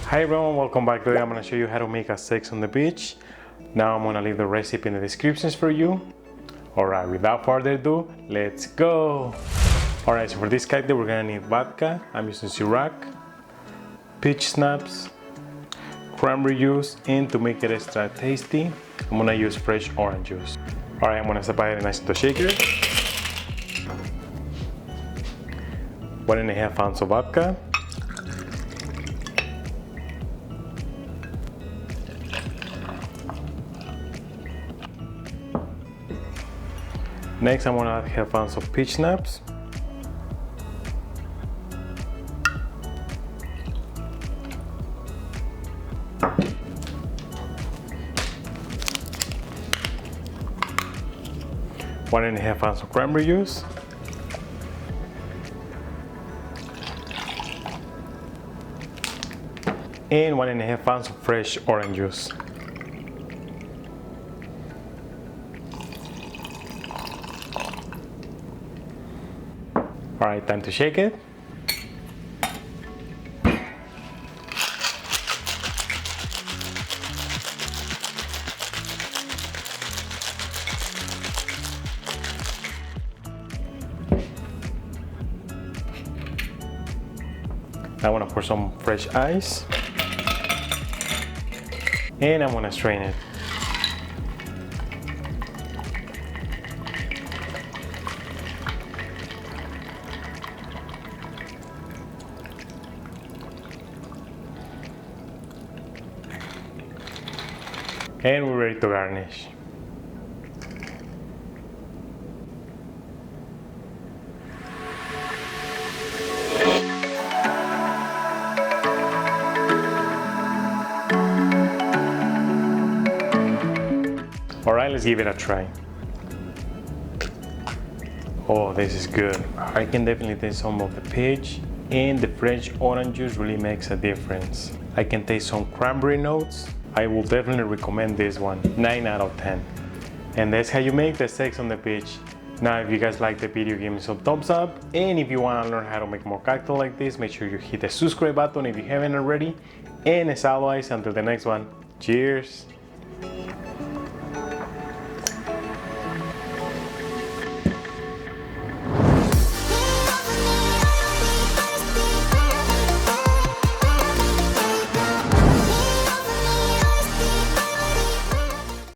Hi everyone, welcome back. Today I'm going to show you how to make a sex on the beach. Now I'm going to leave the recipe in the descriptions for you. Alright, without further ado, let's go! Alright, so for this cocktail we're going to need vodka. I'm using Ciroc, peach schnapps, cranberry juice, and to make it extra tasty, I'm going to use fresh orange juice. Alright, I'm going to separate it nice into a shaker. 1.5 ounces of vodka. Next, I'm going to add 1/2 ounce of peach schnapps. One and a half ounce of cranberry juice. And 1.5 ounce of fresh orange juice. Alright, time to shake it. I want to pour some fresh ice. And I'm going to strain it. And we're ready to garnish. Alright, let's give it a try. Oh, this is good. I can definitely taste some of the peach, and the fresh orange juice really makes a difference. I can taste some cranberry notes. I will definitely recommend this one, 9 out of 10. And that's how you make the sex on the beach. Now, if you guys like the video, give me some thumbs up. And if you want to learn how to make more cocktails like this, make sure you hit the subscribe button if you haven't already. And as always, until the next one, cheers!